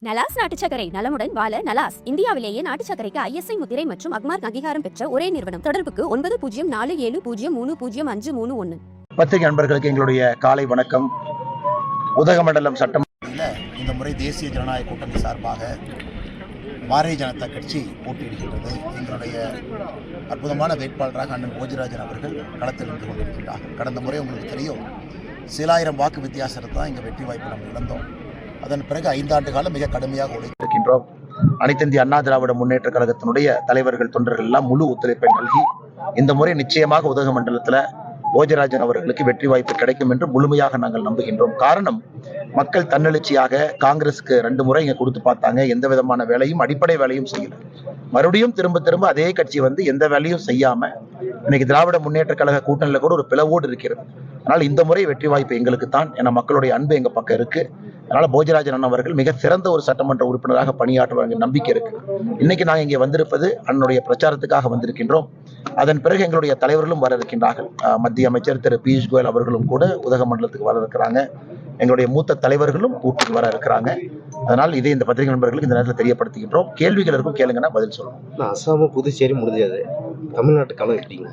நலாஸ் நாட்டு சர்க்கரை நலமுடன் வாழ நலாஸ் இந்தியாவிலேயே நாட்டு சர்க்கரைக்கு ISI முத்திரை மற்றும் அக்மார்க் அங்கீகாரம் பெற்ற ஒரே நிறுவனம். தொடர்புக்கு 9047030531. பத்திரிகை நண்பர்களுக்கு எங்களுடைய காலை வணக்கம். உதகமண்டலம் சட்டமன்றத்தில் இந்த முறை தேசிய ஜனநாயக கூட்டணி சார்பாக பாரதிய ஜனதா கட்சி போட்டியிடுகின்றது. எங்களுடைய அற்புதமான வேட்பாளராக அண்ணன் போஜராஜன் அவர்கள் களத்தில் நின்று கொண்டிருக்கின்றார். கடந்த முறை உங்களுக்கு தெரியும், சில ஆயிரம் வாக்கு வித்தியாசத்தை தான் இங்கே வெற்றி வாய்ப்பு நம்ம இழந்தோம். அதன் பிறகு 5 ஆண்டு காலம் மிக கடுமையாக உழைத்திருக்கின்றோம். அனைத்து இந்திய அண்ணா திராவிட முன்னேற்ற கழகத்தினுடைய தலைவர்கள் தொண்டர்கள் எல்லாம் முழு ஒத்துழைப்பை நல்கி இந்த முறை நிச்சயமாக உதகமண்டலத்தில் போஜராஜன் அவர்களுக்கு வெற்றி வாய்ப்பு கிடைக்கும் என்று முழுமையாக நாங்கள் நம்புகின்றோம். காரணம், மக்கள் தன்னெழுச்சியாக காங்கிரஸுக்கு 2 முறை இங்க கொடுத்து பார்த்தாங்க. எந்த விதமான வேலையும் அடிப்படை வேலையும் செய்யல. மறுபடியும் திரும்ப அதே கட்சி எந்த வேலையும் செய்யாம இன்னைக்கு திராவிட முன்னேற்ற கழக கூட்டணியில கூட ஒரு பிளவோடு இருக்கிறது. அதனால் இந்த முறை வெற்றி வாய்ப்பு எங்களுக்கு தான். ஏன்னா மக்களுடைய அன்பு எங்க பக்கம் இருக்கு. அதனால போஜராஜன் அண்ணன் அவர்கள் மிக சிறந்த ஒரு சட்டமன்ற உறுப்பினராக பணியாற்றுவாங்க நம்பிக்கை இருக்கு. இன்னைக்கு நாங்கள் இங்கே வந்திருப்பது அண்ணனுடைய பிரச்சாரத்துக்காக வந்திருக்கின்றோம். அதன் பிறகு எங்களுடைய தலைவர்களும் வர இருக்கின்றார்கள். மத்திய அமைச்சர் திரு பியூஷ் கோயல் அவர்களும் கூட உதகமண்டலத்துக்கு வர இருக்கிறாங்க. எங்களுடைய மூத்த தலைவர்களும் கூட்டுக்கு வர இருக்கிறாங்க. அதனால் இதை இந்த பத்திரிகை நண்பர்களுக்கு இந்த நேரத்தில் தெரியப்படுத்துகின்றோம். கேள்விகள் இருக்கும், கேளுங்கன்னா பதில் சொல்லணும். அசாமும் புதுச்சேரி முடிஞ்சது, தமிழ்நாட்டு களம் எப்படிங்க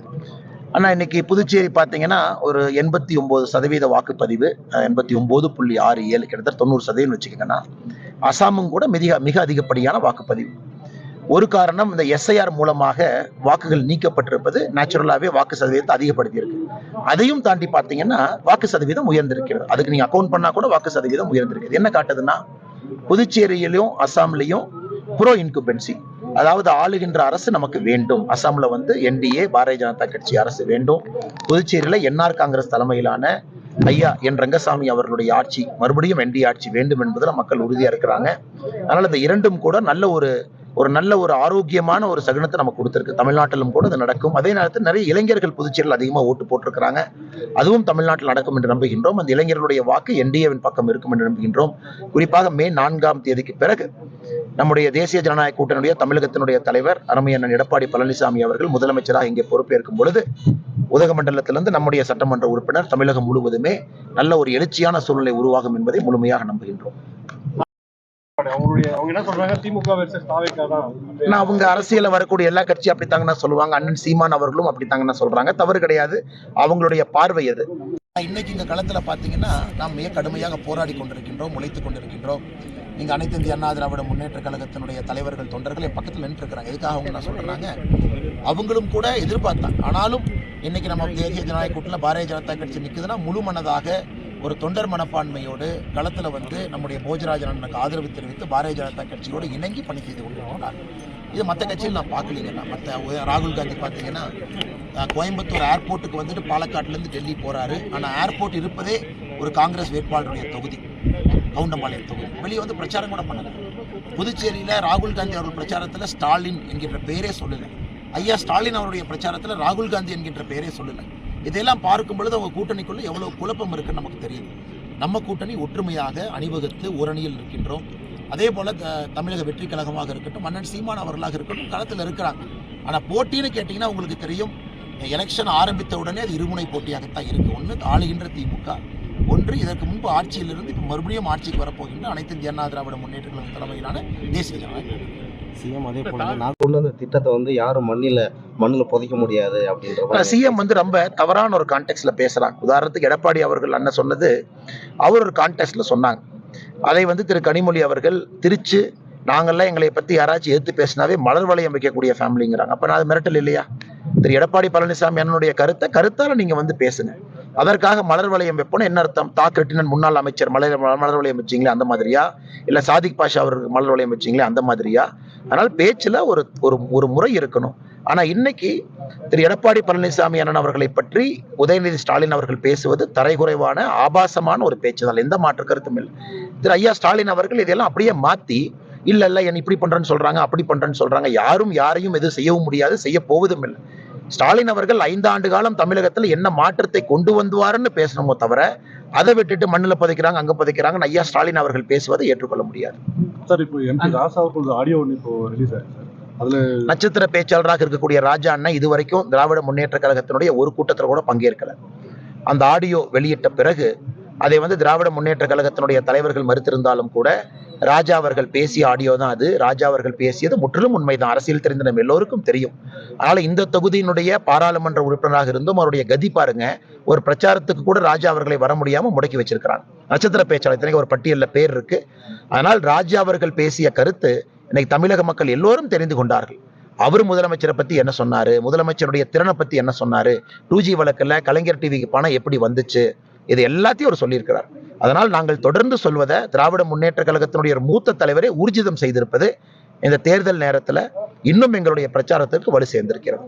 ஆனா இன்னைக்கு புதுச்சேரி பார்த்தீங்கன்னா ஒரு 89% வாக்குப்பதிவு, 89.67 கிட்டத்தட்ட 90% வச்சுக்கோங்கன்னா. அசாமும் கூட மிக அதிகப்படியான வாக்குப்பதிவு. ஒரு காரணம், இந்த SIR மூலமாக வாக்குகள் நீக்கப்பட்டிருப்பது நேச்சுரலாவே வாக்கு சதவீதத்தை அதிகப்படுத்தி இருக்கு. அதையும் தாண்டி பார்த்தீங்கன்னா வாக்கு சதவீதம் உயர்ந்திருக்கிறது. அதுக்கு நீங்க அக்கௌண்ட் பண்ணா கூட வாக்கு சதவீதம் உயர்ந்திருக்கு. என்ன காட்டுதுன்னா, புதுச்சேரியிலும் அசாம்லையும் ப்ரோ இன்குபென்சி, அதாவது ஆளுகின்ற அரசு நமக்கு வேண்டும். அசாம்ல NDA பாரதிய ஜனதா கட்சி அரசு வேண்டும். புதுச்சேரியில NR காங்கிரஸ் தலைமையிலான ஐயா என் ரங்கசாமி அவர்களுடைய ஆட்சி, மறுபடியும் NDA ஆட்சி வேண்டும் என்பதில் மக்கள் உறுதியா இருக்கிறாங்க. அதனால இந்த இரண்டும் கூட நல்ல ஒரு ஆரோக்கியமான ஒரு சகுனத்தை நமக்கு கொடுத்திருக்கு. தமிழ்நாட்டிலும் கூட அது நடக்கும். அதே நேரத்தில் நிறைய இளைஞர்கள் புதுச்சேரியில் அதிகமாக ஓட்டு போட்டிருக்கிறாங்க. அதுவும் தமிழ்நாட்டில் நடக்கும் என்று நம்புகின்றோம். அந்த இளைஞர்களுடைய வாக்கு NDAவின் பக்கம் இருக்கும் என்று நம்புகின்றோம். குறிப்பாக மே 4ஆம் தேதிக்கு பிறகு நம்முடைய தேசிய ஜனநாயக கூட்டணியுடைய தமிழகத்தினுடைய தலைவர் அருமையண்ணன் எடப்பாடி பழனிசாமி அவர்கள் முதலமைச்சராக இங்கே பொறுப்பேற்கும் பொழுது உதகமண்டலத்திலிருந்து நம்முடைய சட்டமன்ற உறுப்பினர் தமிழகம் முழுவதுமே நல்ல ஒரு எழுச்சியான சூழ்நிலை உருவாகும் என்பதை முழுமையாக நம்புகின்றோம். அவங்க அரசியல வரக்கூடிய எல்லா கட்சியும் அப்படித்தாங்கன்னா சொல்லுவாங்க. அண்ணன் சீமான் அவர்களும் அப்படித்தாங்கன்னா சொல்றாங்க. தவறு கிடையாது, அவங்களுடைய பார்வை அது. இன்னைக்கு இந்த களத்துல பாத்தீங்கன்னா நாம் மிக கடுமையாக போராடி கொண்டிருக்கின்றோம், உழைத்துக் கொண்டிருக்கின்றோம். இங்க அனைத்து இந்திய அண்ணா திராவிட முன்னேற்ற கழகத்தினுடைய தலைவர்கள் தொண்டர்கள் என் பக்கத்தில் நின்று இருக்கிறாங்க. எதுக்காக அவங்க நான் சொல்றாங்க, அவங்களும் கூட எதிர்பார்த்தாங்க. ஆனாலும் இன்னைக்கு நம்ம தேசிய ஜனநாயக கூட்டணியில் பாரதிய ஜனதா கட்சி நிற்குதுன்னா முழு மனதாக ஒரு தொண்டர் மனப்பான்மையோடு களத்தில் நம்முடைய போஜராஜன் அண்ணனுக்கு ஆதரவு தெரிவித்து பாரதிய ஜனதா கட்சியோடு இணங்கி பணி செய்து கொண்டிருக்கிறார். இது மற்ற கட்சியில் நான் பார்க்கலீங்கன்னா, மற்ற ராகுல் காந்தி பார்த்தீங்கன்னா கோயம்புத்தூர் ஏர்போர்ட்டுக்கு பாலக்காட்டிலேருந்து டெல்லி போகிறாரு. ஆனால் ஏர்போர்ட் இருப்பதே ஒரு காங்கிரஸ் வேட்பாளருடைய தொகுதி, கவுண்டம்பாளையம் தொகுதி. வெளியே பிரச்சாரம் கூட பண்ணல. புதுச்சேரியில் ராகுல் காந்தி அவர்கள் பிரச்சாரத்தில் ஸ்டாலின் என்கின்ற பெயரே சொல்லலை. ஐயா ஸ்டாலின் அவருடைய பிரச்சாரத்தில் ராகுல் காந்தி என்கின்ற பெயரே சொல்லலை. இதையெல்லாம் பார்க்கும் பொழுது அவங்க கூட்டணிக்குள்ள எவ்வளவு குழப்பம் இருக்குன்னு நமக்கு தெரியுது. நம்ம கூட்டணி ஒற்றுமையாக அணிவகுத்து ஓரணியில் இருக்கின்றோம். அதே போல தமிழக வெற்றி கழகமாக இருக்கட்டும், அண்ணன் சீமான் அவர்களாக இருக்கட்டும் களத்தில் இருக்கிறாங்க. ஆனால் போட்டின்னு கேட்டிங்கன்னா உங்களுக்கு தெரியும், எலெக்ஷன் ஆரம்பித்த உடனே அது இருமுனை போட்டியாகத்தான் இருக்கு. ஒன்று ஆளுகின்ற திமுக, ஒன்று இதற்கு முன்பு ஆட்சியிலிருந்து இப்போ மறுபடியும் ஆட்சிக்கு வரப்போகின்ற அனைத்து இந்திய அண்ணா திராவிட முன்னேற்ற கழக தலைமையிலான தேசிய ஜனநாயக சிஎம். அதே போல நான் கொண்டு வந்த திட்டத்தை யாரும் மண்ணில் புதைக்க முடியாது அப்படின்ற சிஎம் ரொம்ப தவறான ஒரு கான்டெக்ட்ல பேசுறாங்க. உதாரணத்துக்கு எடப்பாடி அவர்கள் அண்ணன் சொன்னது அவர் ஒரு கான்டெக்ட்ல சொன்னாங்க. அதை திரு கனிமொழி அவர்கள் திருச்சு, நாங்கள்லாம் எங்களை பத்தி யாராச்சும் எடுத்து பேசினாவே மலர் வளையம் வைக்கக்கூடிய ஃபேமிலிங்கிறாங்க. அப்ப நான் அது மிரட்டல் இல்லையா? திரு எடப்பாடி பழனிசாமி அண்ணனுடைய கருத்தால நீங்க பேசுங்க. அதற்காக மலர் வளையம் வைப்போம் என்ன அர்த்தம்? தாக்கட்டினன் முன்னாள் அமைச்சர் மலர் வளையம் வச்சிங்களே அந்த மாதிரியா? இல்ல சாதிக் பாஷா அவருக்கு மலர் வளையம் வச்சிங்களே அந்த மாதிரியா? அதனால் பேச்சுல ஒரு முறை இருக்கணும். ஆனா இன்னைக்கு திரு எடப்பாடி பழனிசாமி அண்ணன் அவர்களை பற்றி உதயநிதி ஸ்டாலின் அவர்கள் பேசுவது தரைகுறைவான ஆபாசமான ஒரு பேச்சு தான், எந்த மாற்று கருத்தும் இல்லை. திரு ஐயா ஸ்டாலின் அவர்கள் இதெல்லாம் அப்படியே மாத்தி இல்ல என்ன இப்படி பண்றேன்னு சொல்றாங்க, அப்படி பண்றேன்னு சொல்றாங்க. யாரும் யாரையும் எதுவும் செய்யவும் முடியாது, செய்ய போவதும் இல்லை. ஸ்டாலின் அவர்கள் 5 ஆண்டு காலம் தமிழகத்தில் என்ன மாற்றத்தை கொண்டு வந்துவாருன்னு பேசணுமோ தவிர அதை விட்டுட்டு மண்ணில் புதைக்கிறாங்க அங்க புதைக்கிறாங்க ஐயா ஸ்டாலின் அவர்கள் பேசுவதை ஏற்றுக்கொள்ள முடியாது. நட்சத்திர பேச்சாளராக இருக்கக்கூடிய ராஜா அண்ணன் இதுவரைக்கும் திராவிட முன்னேற்ற கழகத்தினுடைய ஒரு கூட்டத்தில் கூட பங்கேற்கல. அந்த ஆடியோ வெளியிட்ட பிறகு அதை திராவிட முன்னேற்ற கழகத்தினுடைய தலைவர்கள் மறுத்திருந்தாலும் கூட ராஜா அவர்கள் பேசிய ஆடியோ தான் அது. ராஜா அவர்கள் பேசியது முற்றிலும் உண்மைதான். அரசியல் தெரிந்த நம்ம எல்லோருக்கும் தெரியும். அதனால இந்த தொகுதியினுடைய பாராளுமன்ற உறுப்பினராக இருந்தும் அவருடைய கதி பாருங்க. ஒரு பிரச்சாரத்துக்கு கூட ராஜா அவர்களை வர முடியாம முடக்கி வச்சிருக்கிறாங்க. நட்சத்திர பேச்சாளர் ஒரு பட்டியலில் பேர் இருக்கு. அதனால் ராஜா அவர்கள் பேசிய கருத்து இன்னைக்கு தமிழக மக்கள் எல்லோரும் தெரிந்து கொண்டார்கள். அவர் முதலமைச்சரை பத்தி என்ன சொன்னாரு, முதலமைச்சருடைய திறனை பத்தி என்ன சொன்னாரு, 2G வழக்குல கலைஞர் டிவிக்கு பணம் எப்படி வந்துச்சு, இது எல்லாத்தையும் அவர் சொல்லியிருக்கிறார். அதனால் நாங்கள் தொடர்ந்து சொல்வதை திராவிட முன்னேற்ற கழகத்தினுடைய மூத்த தலைவரை ஊர்ஜிதம் செய்திருப்பது இந்த தேர்தல் நேரத்தில் இன்னும் எங்களுடைய பிரச்சாரத்திற்கு வலு சேர்ந்திருக்கிறது.